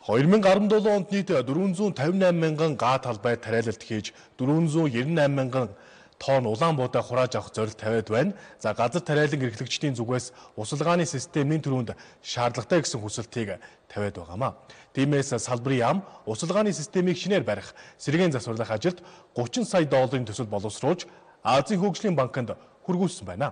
2017 онд нийт 458 мянган га талбай тариалалт хийж 498 мянган тонн улаан буудаа хурааж авах зорилт тавиад байна. За газар тариалан эрхлэгчдийн зүгээс усалгааны системийн түрүүнд шаардлагатай гэсэн хүсэлтийг тавиад байгаамаа. Тиймээс салбарын яам усалгааны системийг шинээр барих, сэргээн засварлах ажилд 30 сая долларын төсөл боловсруулж Азийн хөгжлийн банкнд хүргүүлсэн байна.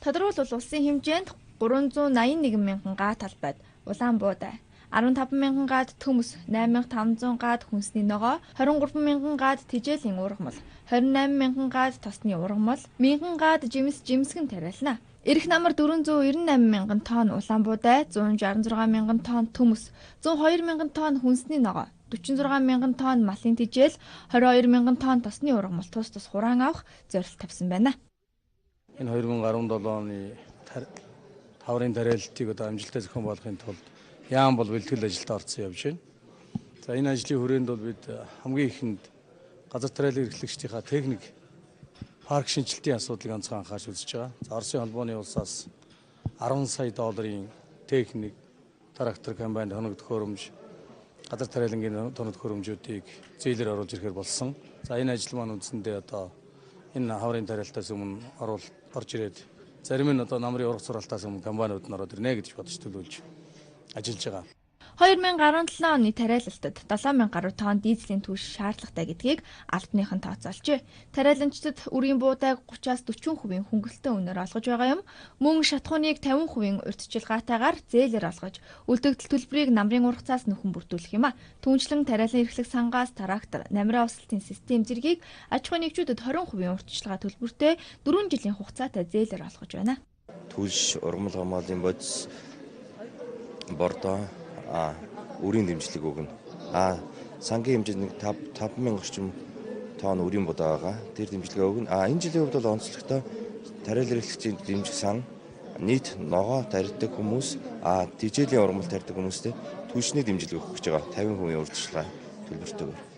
Тодорхойлбол улсын хэмжээнд 381 мянган га талбайд улаан буудаа, 15 мянган гад төмөс, 8500 гад хүнсний ногоо, 23 мянган гад тижээлийн ургамал, 28 мянган гад тосны ургамал, 1000 гад жимсгэн тариална. Эрх намар 498 мянган тонн улаан буудаа, 166 мянган тонн төмөс, 102 мянган тонн хүнсний ногоо, 46 мянган тонн малын тижээл, 22 мянган тонн тосны ургамал тус хураан авах зорилт тавьсан байна. Энэ 2017 оны таврын тариалалтыг амжилттай зохион болгохын тулд яам бол бэлтгэл ажилд орсон явж байна. За энэ ажлын хүрээнд бол бид хамгийн ихэнд газар тариалан эрхлэгчдийнхаа техник парк шинжилтийн асуудлыг онцгой анхаарч үзэж байгаа. За Оросын холбооны улсаас 10 сая долларын техник, трактор комбайн тоног төхөөрөмж, газар тариалангийн тоног төхөөрөмжүүдийг зээлээр оруулж ирэхээр болсон. За энэ ажил маань үндсэндээ одоо энэ хаврын тариалтаас өмнө орж ирээд зарим нь одоо намрын ургац сургалтаас өмнө комбайнууд нь ороод ирнэ гэж бодож төлөвлөж ажиллаж байгаа. 2017 оны тариалалтад 7000 гаруй тонн дизелийн түлш шаардлагатай гэдгийг албаныхан тооцоолжээ. Тариаламжтад үрийн буудааг 30-40% хөнгөлөлтөө үнээр олгож байгаа юм. Мөн шатхууныг 50% урьдчилгаатайгаар зээлээр олгож, үлдэгдэл төлбөрийг намрын ургацаас нөхөн бүрдүүлэх юм а. Түүнчлэн тариалан эрхлэх сангаас трактор, намрын авсалтын систем зэргийг аж ахуйн нэгжүүдэд 20% урьдчилгаа төлбөртэй 4 жилийн хугацаатай зээлээр олгож байна. Түлш, ургамал хамгааллын бодис, бордоо үрийн дэмжлэг өгнө. Сангийн хэмжээнд 5000 орчим тонн үрийн будаа байгаа. Тэр дэмжлэгээ өгнө. Энэ жилийн хувьд бол онцлогтой тариалан эрхлэгчийн дэмжих сан, нийт ногоо тарьдаг хүмүүс, тижээлийн ургамал тарьдаг хүмүүстэй түлшний дэмжлэг өгөх гэж байгаа. 50% урьдчилгаа төлбөртэйгээр.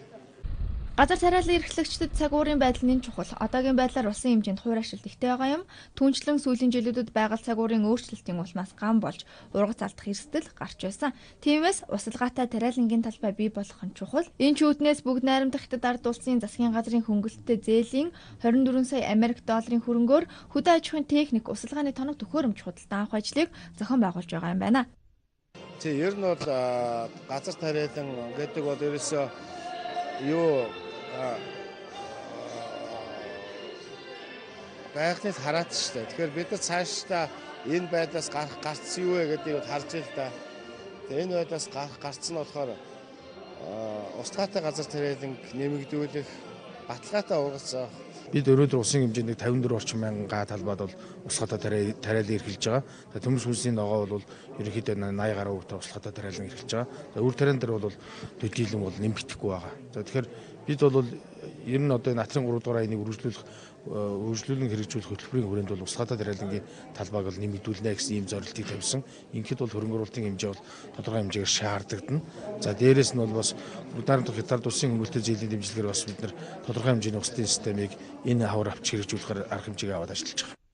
Газар тариалан эрхлэгчдэд цаг уурын байдал нь чухал. Одоогийн байдлаар улсын хэмжээнд хувь ашиглалт ихтэй байгаа юм. Түүнчлэн сүүлийн жилүүдэд байгаль цаг уурын өөрчлөлтийн улмаас гам болж ургац алдах эрсдэл гарч байсан. Тиймээс усалгаатай тариалангийн талбай бий болгох нь чухал. Энэ ч үүднээс бүгд найрамдах Хятад ард улсын засгийн газрын хөнгөлөлттэй зээлийн 24 сая Америк долларын хөрөнгөөр хөдөө аж ахуйн техник, усалгааны тоног төхөөрөмж худалдан авах ажлыг зохион байгуулж байгаа юм байна. Ер нь бол газар тариалан гэдэг бол ерөөсөө байхныг хараад шүү дээ. Тэгэхээр бид нар цаашдаа энэ байдлаас гарцсан юу вэ гэдгийг харж ил та. Тэгээ энэ байдлаас гарцсан нь болохоор устгаатай газар тариаланг нэмэгдүүлэх, баталгаатай ургац авах. Бид өнөөдөр улсын хэмжээнд 54 орчим мянган га талбайд бол усгаатай тариалан эрхэлж байгаа. Төмөс хүнсний ногоо бол ерөнхийдөө 80 гаруй хувьтай усгаатай тариалан эрхэлж байгаа. Үр тариан дээр бол төдийлөн бол нэмэгдэхгүй байгаа. За тэгэхээр бид бол ер нь одоо натрын 3 дугаар айныг үргэлжлүүлэн хэрэгжүүлэх хөтөлбөрийн хүрээнд бол усгаатай тариалангийн талбайг бол нэмэгдүүлнэ гэсэн ийм зорилтыг тавьсан. Ингээд бол хөрөнгө оруулалтын хэмжээ бол тодорхой хэмжээгээр шаардагдана. За дээрэс нь бол бас бүгд Хятад улсын хөнгөлөлтөд зээлийн дэмжлэгээр бас бид нар тодорхой хэмжээний усны системийг энэ хавар авч хэрэгжүүлэхээр арга хэмжээгээ аваад ажиллаж байгаа.